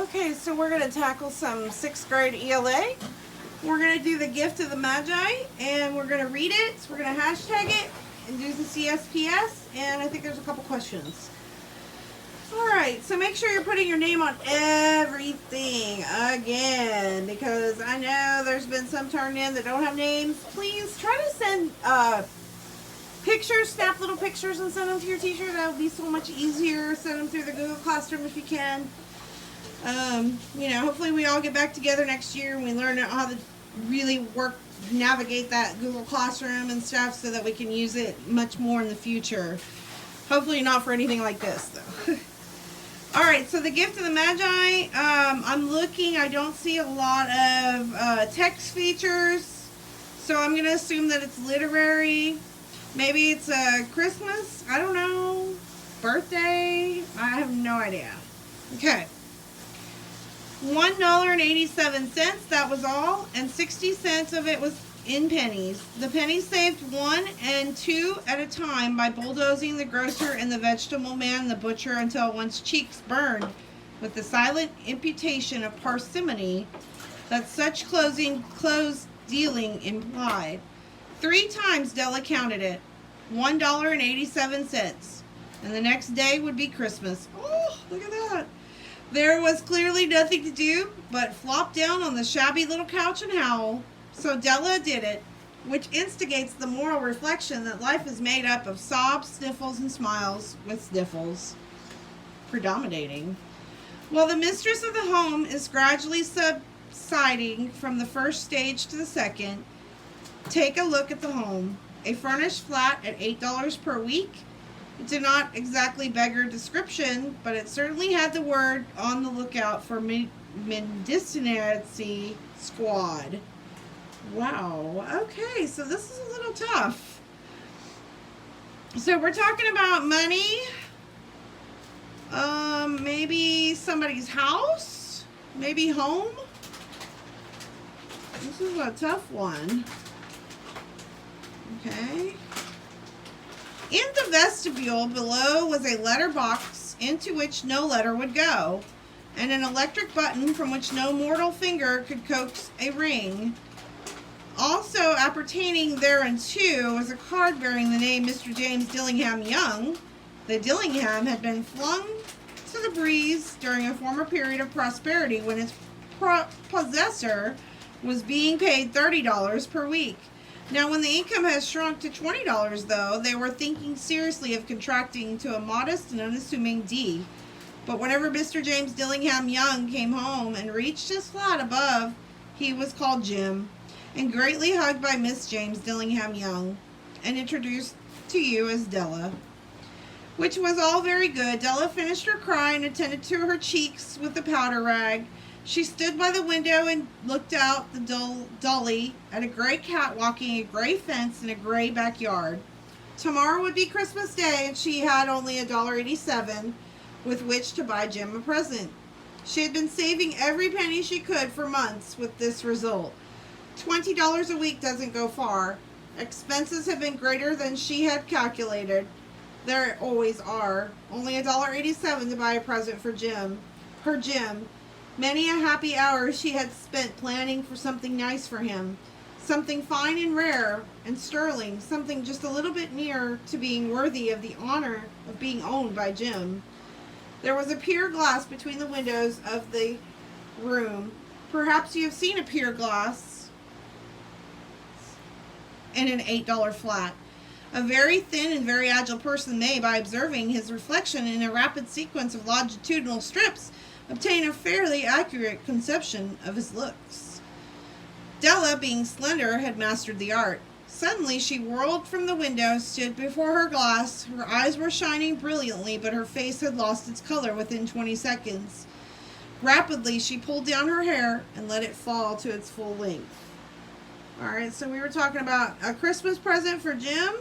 Okay, so we're going to tackle some 6th grade ELA. We're going to do the Gift of the Magi, and we're going to read it, so we're going to hashtag it, and do the CSPS, and I think there's a couple questions. Alright, so make sure you're putting your name on everything again, because I know there's been some turned in that don't have names. Please try to send pictures, snap little pictures and send them to your teacher. That would be so much easier. Send them through the Google Classroom if you can. Hopefully we all get back together next year and we learn how to really navigate that Google Classroom and stuff so that we can use it much more in the future. Hopefully not for anything like this, though. Alright, so the Gift of the Magi, I'm looking, I don't see a lot of text features, so I'm going to assume that it's literary. Maybe it's Christmas, I don't know, birthday, I have no idea. Okay. $1.87, that was all, and 60 cents of it was in pennies. The pennies saved 1 and 2 at a time by bulldozing the grocer and the vegetable man and the butcher until one's cheeks burned with the silent imputation of parsimony that such close dealing implied. 3 times Della counted it. $1.87. And the next day would be Christmas. Oh, look at that. There was clearly nothing to do but flop down on the shabby little couch and howl. So Della did it, which instigates the moral reflection that life is made up of sobs, sniffles, and smiles, with sniffles predominating. While the mistress of the home is gradually subsiding from the first stage to the second, take a look at the home. A furnished flat at $8 per week. It did not exactly beggar description, but it certainly had the word on the lookout for mendicancy squad. Wow. Okay, so this is a little tough. So we're talking about money. Maybe somebody's house. Maybe home. This is a tough one. Okay. In the vestibule below was a letter box into which no letter would go, and an electric button from which no mortal finger could coax a ring. Also appertaining thereunto was a card bearing the name Mr. James Dillingham Young. The Dillingham had been flung to the breeze during a former period of prosperity when its possessor was being paid $30 per week. Now, when the income has shrunk to $20, though, they were thinking seriously of contracting to a modest and unassuming D. But whenever Mr. James Dillingham Young came home and reached his flat above, he was called Jim, and greatly hugged by Miss James Dillingham Young, and introduced to you as Della. Which was all very good. Della finished her cry and attended to her cheeks with the powder rag. She stood by the window and looked out the dully at a gray cat walking a gray fence in a gray backyard. Tomorrow would be Christmas Day, and she had only $1.87 with which to buy Jim a present. She had been saving every penny she could for months with this result. $20 a week doesn't go far. Expenses have been greater than she had calculated. There always are. Only $1.87 to buy a present for Jim. Her Jim. Many a happy hour she had spent planning for something nice for him. Something fine and rare and sterling. Something just a little bit nearer to being worthy of the honor of being owned by Jim. There was a pier glass between the windows of the room. Perhaps you have seen a pier glass in an $8 flat. A very thin and very agile person may, by observing his reflection in a rapid sequence of longitudinal strips, obtain a fairly accurate conception of his looks. Della, being slender, had mastered the art. Suddenly she whirled from the window, stood before her glass. Her eyes were shining brilliantly, but her face had lost its color within 20 seconds. Rapidly she pulled down her hair and let it fall to its full length. Alright, so we were talking about a Christmas present for Jim.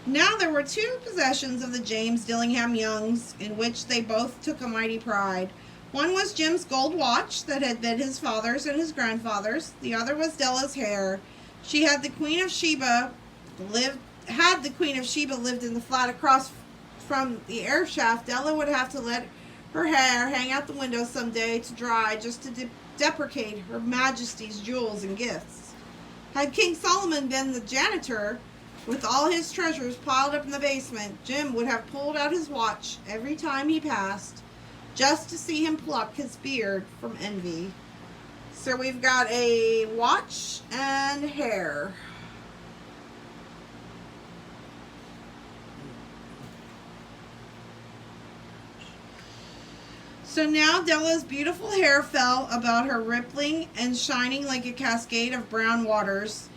Now there were 2 possessions of the James Dillingham Youngs in which they both took a mighty pride. One was Jim's gold watch that had been his father's and his grandfather's. The other was Della's hair. She had the Queen of Sheba lived in the flat across from the air shaft, Della would have to let her hair hang out the window someday to dry just to deprecate Her Majesty's jewels and gifts. Had King Solomon been the janitor, with all his treasures piled up in the basement, Jim would have pulled out his watch every time he passed, just to see him pluck his beard from envy. So we've got a watch and hair. So now Della's beautiful hair fell about her, rippling and shining like a cascade of brown waters.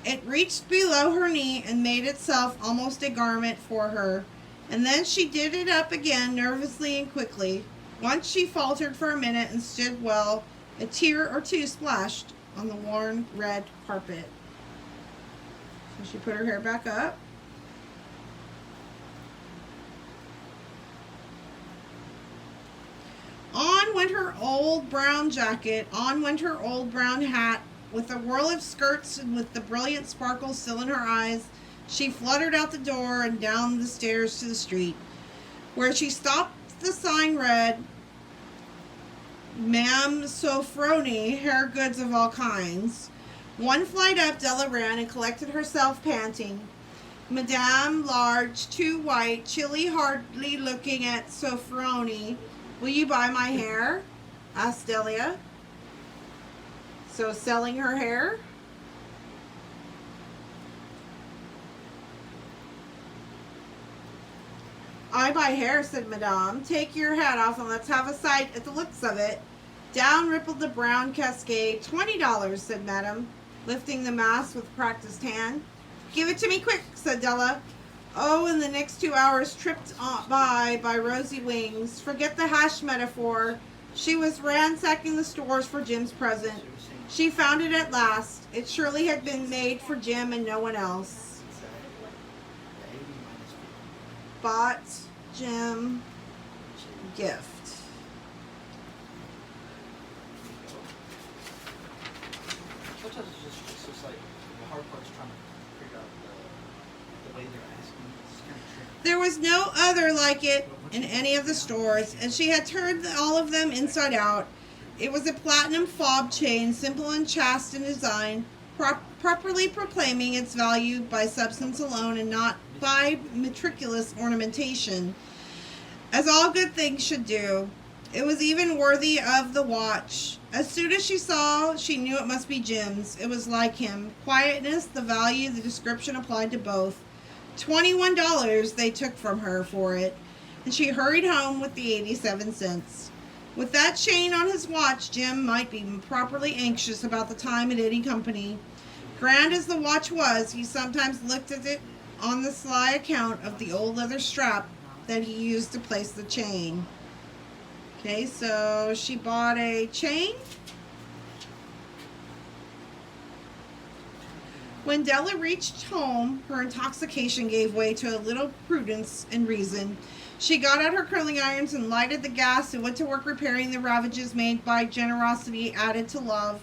It reached below her knee and made itself almost a garment for her. And then she did it up again nervously and quickly. Once she faltered for a minute and stood well. A tear or two splashed on the worn red carpet. So she put her hair back up. On went her old brown jacket, on went her old brown hat. With a whirl of skirts and with the brilliant sparkles still in her eyes, she fluttered out the door and down the stairs to the street, where she stopped. The sign read, Ma'am Sofroni, hair goods of all kinds. One flight up, Della ran and collected herself, panting. Madame, large, too white, chilly, hardly looking at Sofroni. Will you buy my hair? Asked Delia. So selling her hair? I buy hair, said Madame. Take your hat off and let's have a sight at the looks of it. Down rippled the brown cascade. $20, said Madame, lifting the mass with practiced hand. Give it to me quick, said Della. Oh, and the next 2 hours tripped by rosy wings. Forget the hash metaphor. She was ransacking the stores for Jim's present. She found it at last. It surely had been made for Jim and no one else. Bought Jim gift. Sometimes it's just like the hard part's trying to figure out the way they're asking. It's kind of tricky. There was no other like it in any of the stores, and she had turned all of them inside out. It was a platinum fob chain, simple and chaste in design, properly proclaiming its value by substance alone and not by meticulous ornamentation, as all good things should do. It was even worthy of the watch. As soon as she saw, she knew it must be Jim's. It was like him. Quietness, the value, the description applied to both. $21 they took from her for it, and she hurried home with the 87 cents. With that chain on his watch, Jim might be properly anxious about the time at any company. Grand as the watch was, he sometimes looked at it on the sly account of the old leather strap that he used to place the chain. Okay, so she bought a chain. When Della reached home, her intoxication gave way to a little prudence and reason. She got out her curling irons and lighted the gas and went to work repairing the ravages made by generosity added to love,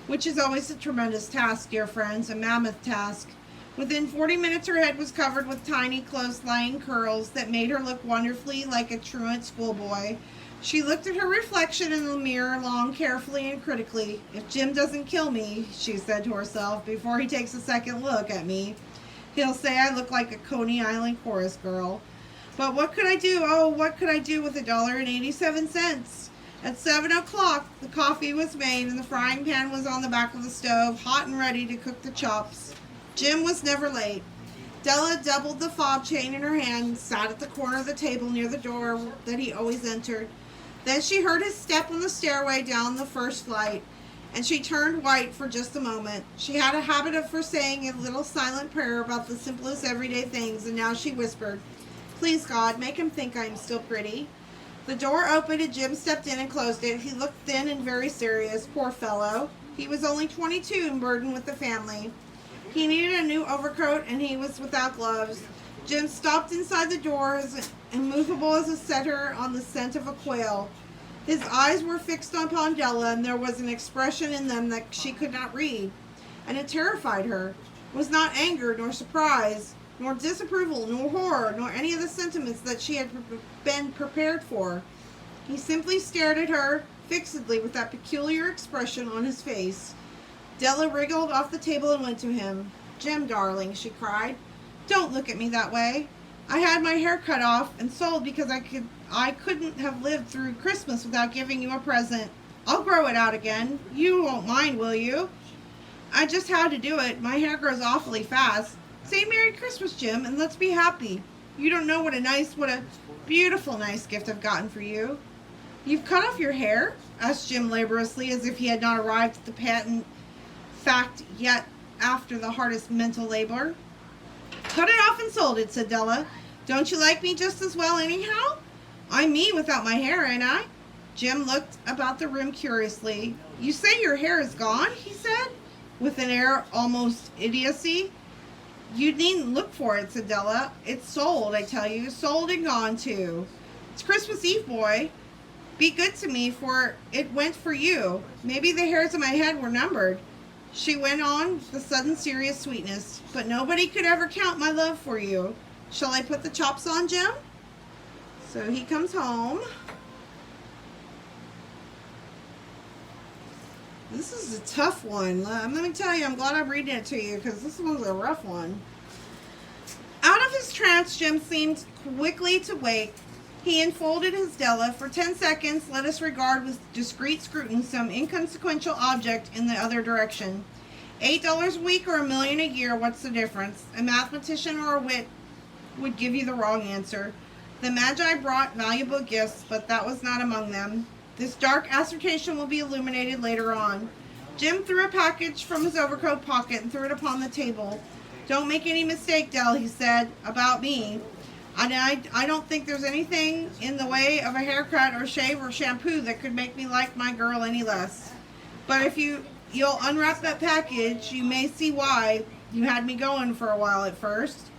which is always a tremendous task, dear friends, a mammoth task. Within 40 minutes, her head was covered with tiny, close-lying curls that made her look wonderfully like a truant schoolboy. She looked at her reflection in the mirror long, carefully, and critically. If Jim doesn't kill me, she said to herself, before he takes a second look at me, he'll say I look like a Coney Island chorus girl. But what could I do? Oh, what could I do with $1.87? At 7 o'clock, the coffee was made and the frying pan was on the back of the stove, hot and ready to cook the chops. Jim was never late. Della doubled the fob chain in her hand and sat at the corner of the table near the door that he always entered. Then she heard his step on the stairway down the first flight, and she turned white for just a moment. She had a habit of saying a little silent prayer about the simplest everyday things, and now she whispered, Please, God, make him think I am still pretty. The door opened and Jim stepped in and closed it. He looked thin and very serious, poor fellow. He was only 22 and burdened with the family. He needed a new overcoat and he was without gloves. Jim stopped inside the door as immovable as a setter on the scent of a quail. His eyes were fixed upon Della, and there was an expression in them that she could not read. and it terrified her. It was not anger, nor surprise, nor disapproval, nor horror, nor any of the sentiments that she had been prepared for. He simply stared at her fixedly with that peculiar expression on his face. Della wriggled off the table and went to him. "Jim, darling," she cried, "don't look at me that way. I had my hair cut off and sold because I couldn't have lived through Christmas without giving you a present. I'll grow it out again. You won't mind, will you? I just had to do it. My hair grows awfully fast. Say Merry Christmas, Jim, and let's be happy. You don't know what a beautiful, nice gift I've gotten for you." "You've cut off your hair?" asked Jim laboriously, as if he had not arrived at the patent fact yet after the hardest mental labor. "Cut it off and sold it," said Della. "Don't you like me just as well anyhow? I'm me without my hair, ain't I?" Jim looked about the room curiously. "You say your hair is gone?" he said, with an air almost idiocy. "You needn't look for it," said Della. "It's sold, I tell you. Sold and gone, too. It's Christmas Eve, boy. Be good to me, for it went for you. Maybe the hairs of my head were numbered," she went on with a sudden serious sweetness. "But nobody could ever count my love for you. Shall I put the chops on, Jim?" So he comes home. This is a tough one. Let me tell you, I'm glad I'm reading it to you, because this one's a rough one. Out of his trance, Jim seemed quickly to wake. He enfolded his Della. For 10 seconds, let us regard with discreet scrutiny some inconsequential object in the other direction. $8 a week or $1 million a year, what's the difference? A mathematician or a wit would give you the wrong answer. The Magi brought valuable gifts, but that was not among them. This dark assertion will be illuminated later on. Jim threw a package from his overcoat pocket and threw it upon the table. "Don't make any mistake, Dell," he said, "about me. I don't think there's anything in the way of a haircut or shave or shampoo that could make me like my girl any less. But if you'll unwrap that package, you may see why you had me going for a while at first."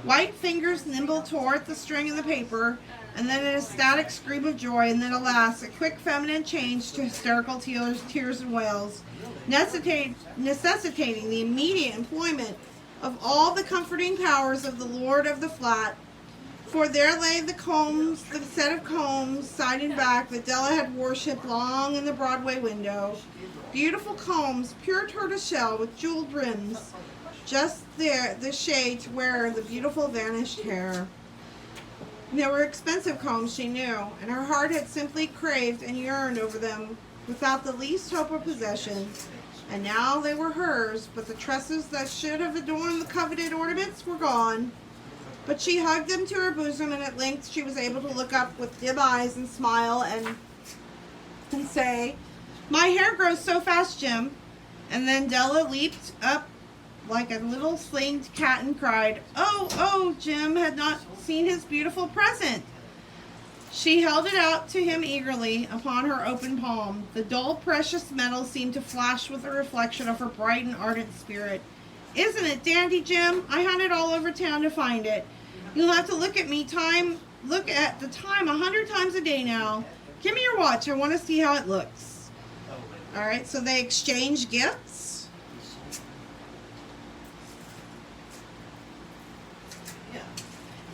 White fingers nimble tore at the string of the paper, and then an ecstatic scream of joy, and then, alas, a quick feminine change to hysterical tears and wails, necessitating the immediate employment of all the comforting powers of the lord of the flat. For there lay the set of combs, side and back, that Della had worshipped long in the Broadway window. Beautiful combs, pure tortoiseshell with jeweled rims. Just there, the shade to wear the beautiful vanished hair. They were expensive combs, she knew, and her heart had simply craved and yearned over them without the least hope of possession. And now they were hers, but the tresses that should have adorned the coveted ornaments were gone. But she hugged them to her bosom, and at length she was able to look up with dim eyes and smile and say, "My hair grows so fast, Jim." And then Della leaped up like a little slinged cat and cried, Oh, Jim had not seen his beautiful present." She held it out to him eagerly upon her open palm. The dull, precious metal seemed to flash with a reflection of her bright and ardent spirit. "Isn't it dandy, Jim? I hunted all over town to find it. You'll have to look at the time 100 times a day now. Give me your watch. I want to see how it looks." All right, so they exchange gifts.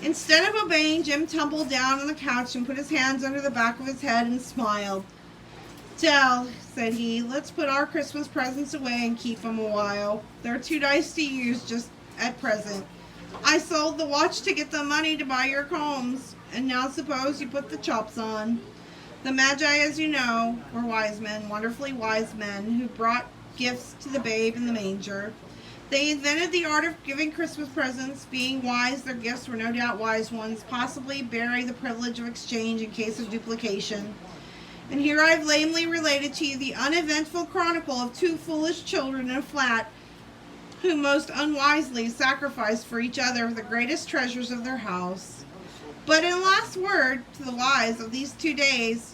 Instead of obeying, Jim tumbled down on the couch and put his hands under the back of his head and smiled. "Dell," said he, "let's put our Christmas presents away and keep them a while. They're too nice to use just at present. I sold the watch to get the money to buy your combs, and now suppose you put the chops on." The Magi, as you know, were wise men, wonderfully wise men, who brought gifts to the babe in the manger. They invented the art of giving Christmas presents. Being wise, their gifts were no doubt wise ones, possibly bearing the privilege of exchange in case of duplication. And here I've lamely related to you the uneventful chronicle of two foolish children in a flat who most unwisely sacrificed for each other the greatest treasures of their house. But in last word to the wise of these days,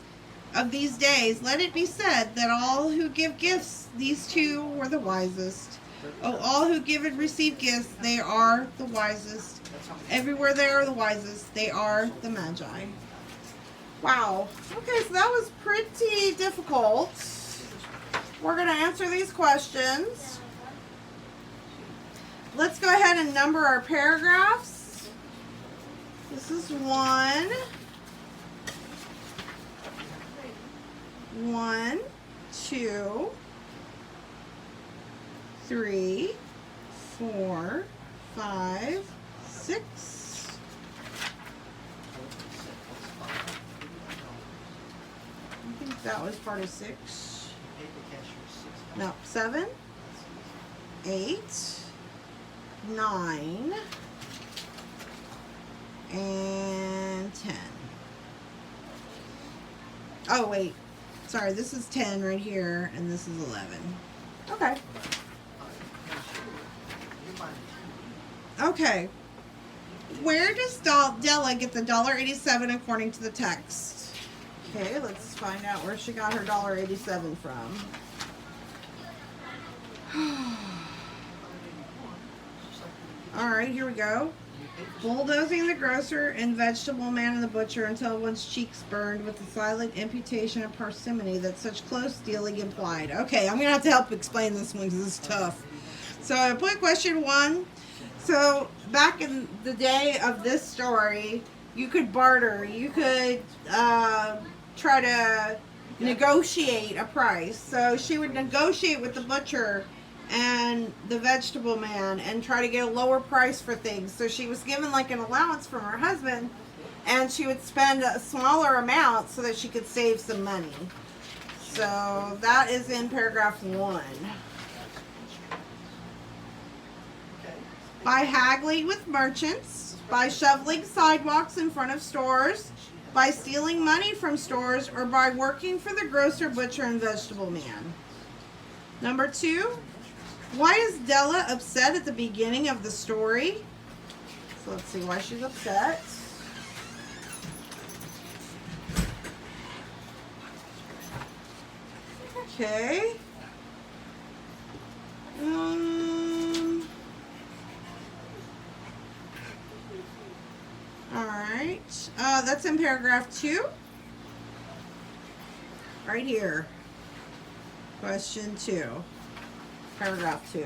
let it be said that all who give gifts, these two were the wisest. Oh, all who give and receive gifts, they are the wisest. Everywhere they are the wisest. They are the Magi. Wow. Okay, so that was pretty difficult. We're going to answer these questions. let's go ahead and number our paragraphs. This is 1, 2, 3, 4, 5, 6. I think that was part of 6. No, 7, 8, 9, and 10. Oh, wait. Sorry, this is 10 right here, and this is 11. Okay. Okay. Where does Della get the $1.87 according to the text? Okay, let's find out where she got her $1.87 from. Alright, here we go. Bulldozing the grocer and vegetable man and the butcher until one's cheeks burned with the silent imputation of parsimony that such close dealing implied. Okay, I'm going to have to help explain this one because it's tough. So I put question 1. So back in the day of this story, you could barter. You could try to negotiate a price. So she would negotiate with the butcher and the vegetable man and try to get a lower price for things. So she was given like an allowance from her husband, and she would spend a smaller amount so that she could save some money. So that is in paragraph 1. By haggling with merchants, by shoveling sidewalks in front of stores, by stealing money from stores, or by working for the grocer, butcher, and vegetable man. Number 2. Why is Della upset at the beginning of the story? So let's see why she's upset. Okay. Alright. That's in paragraph 2. Right here. Question 2. Paragraph 2.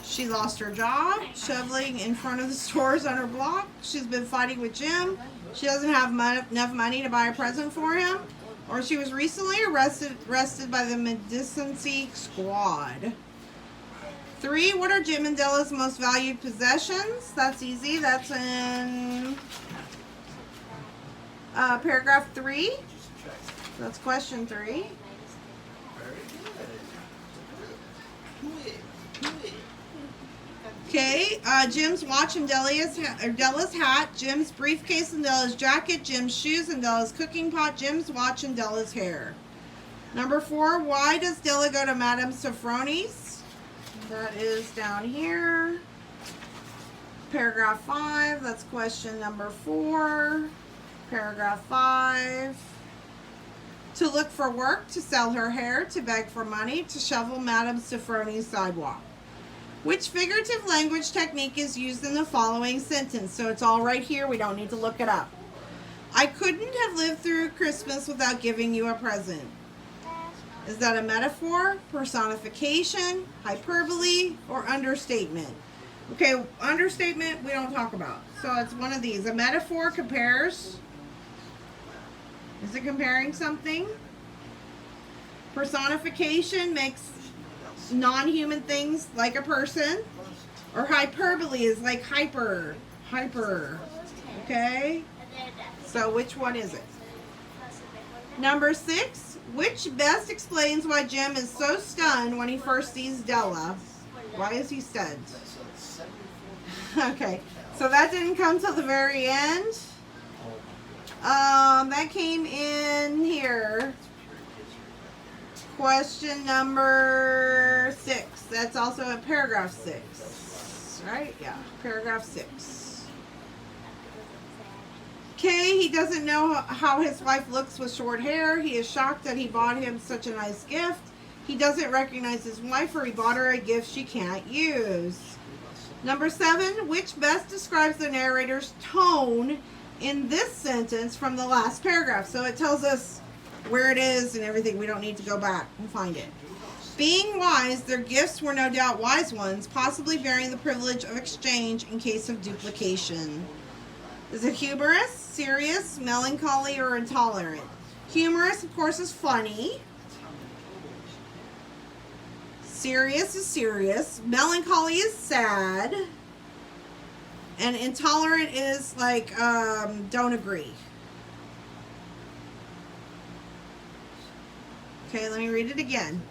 She lost her job, shoveling in front of the stores on her block. She's been fighting with Jim. She doesn't have enough money to buy a present for him. Or she was recently arrested by the Medicincy Squad. 3. What are Jim and Della's most valued possessions? That's easy. That's in paragraph 3. That's question 3. Okay, Jim's watch and Della's hat, Jim's briefcase and Della's jacket, Jim's shoes and Della's cooking pot, Jim's watch and Della's hair. Number 4, why does Della go to Madame Sofroni's? That is down here. Paragraph 5, that's question number 4. Paragraph 5. To look for work, to sell her hair, to beg for money, to shovel Madame Sofroni's sidewalk. Which figurative language technique is used in the following sentence? So it's all right here. We don't need to look it up. I couldn't have lived through Christmas without giving you a present. Is that a metaphor, personification, hyperbole, or understatement? Okay, understatement we don't talk about. So it's one of these. A metaphor compares. Is it comparing something? Personification makes non-human things like a person. Or hyperbole is like hyper. Okay? So which one is it? Number 6. Which best explains why Jim is so stunned when he first sees Della? Why is he stunned? Okay. So that didn't come till the very end. That came in here. Question number 6. That's also in paragraph 6. Right? Yeah. Paragraph 6. Okay, he doesn't know how his wife looks with short hair. He is shocked that he bought him such a nice gift. He doesn't recognize his wife, or he bought her a gift she can't use. Number 7. Which best describes the narrator's tone in this sentence from the last paragraph? So it tells us where it is and everything. We don't need to go back and find it. Being wise, their gifts were no doubt wise ones, possibly bearing the privilege of exchange in case of duplication. Is it humorous, serious, melancholy, or intolerant? Humorous, of course, is funny. Serious is serious. Melancholy is sad. And intolerant is like, don't agree. Okay, let me read it again.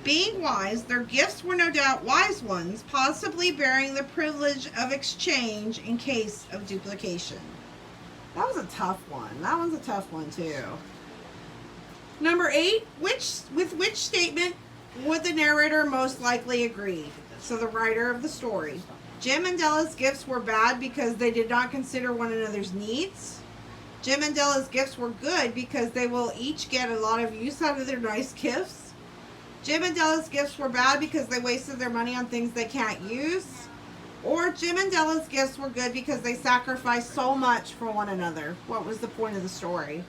Being wise, their gifts were no doubt wise ones, possibly bearing the privilege of exchange in case of duplication. That was a tough one. That one's a tough one, too. Number 8, with which statement would the narrator most likely agree? So the writer of the story. Jim and Della's gifts were bad because they did not consider one another's needs. Jim and Della's gifts were good because they will each get a lot of use out of their nice gifts. Jim and Della's gifts were bad because they wasted their money on things they can't use. Or Jim and Della's gifts were good because they sacrificed so much for one another. What was the point of the story?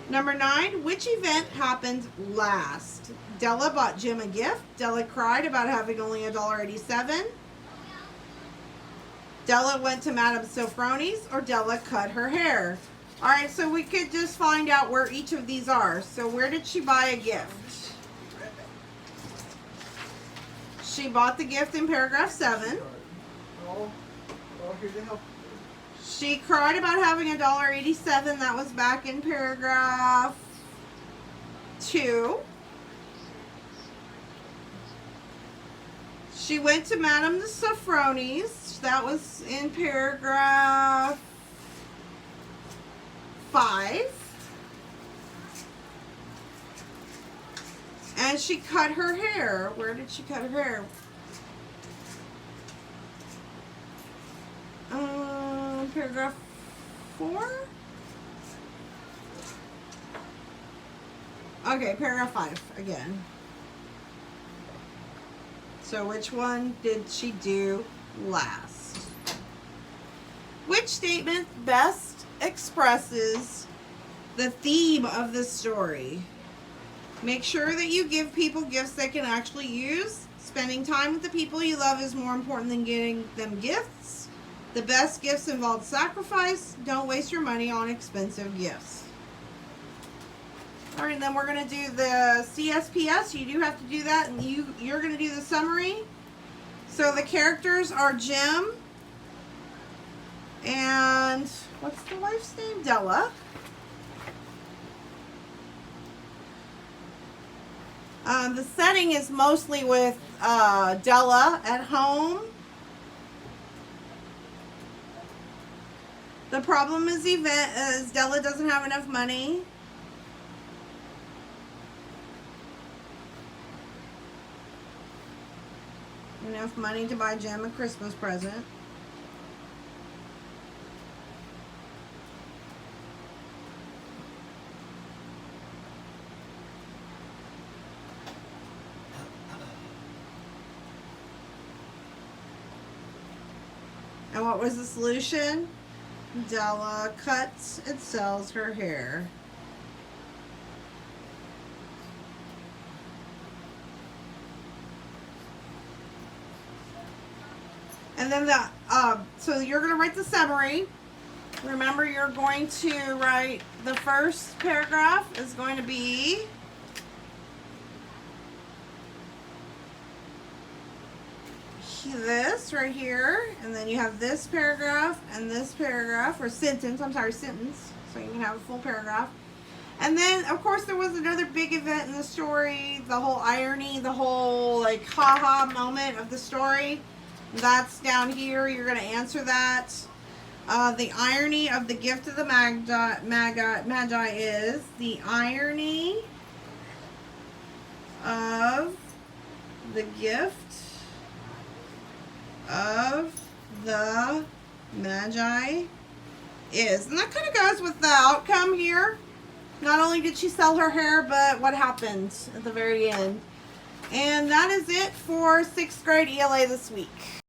Number 9, which event happened last? Della bought Jim a gift. Della cried about having only $1.87. Della went to Madame Sofroni's, or Della cut her hair. Alright, so we could just find out where each of these are. So where did she buy a gift? She bought the gift in paragraph 7. She cried about having $1.87. That was back in paragraph 2. She went to Madame de Sofroni's. That was in paragraph 5. And she cut her hair. Where did she cut her hair? Paragraph 4? Okay, paragraph 5 again. So which one did she do last? Which statement best expresses the theme of the story? Make sure that you give people gifts they can actually use. Spending time with the people you love is more important than getting them gifts. The best gifts involve sacrifice. Don't waste your money on expensive gifts. All right, then we're going to do the CSPS. You do have to do that, and you're going to do the summary. So the characters are Jim and what's the wife's name? Della. The setting is mostly with Della at home. The problem is Della doesn't have enough money. Enough money to buy Jim a Christmas present. And what was the solution? Della cuts and sells her hair. And then so you're going to write the summary. Remember, you're going to write the first paragraph is going to be this right here, and then you have this paragraph and this paragraph, or sentence, sentence, so you can have a full paragraph. And then, of course, there was another big event in the story, the whole irony, the whole, like, ha-ha moment of the story. That's down here. You're going to answer that. The irony of the gift of the Magi is the irony of the gift of the Magi is. And that kind of goes with the outcome here. Not only did she sell her hair, but what happened at the very end. And that is it for 6th grade ELA this week.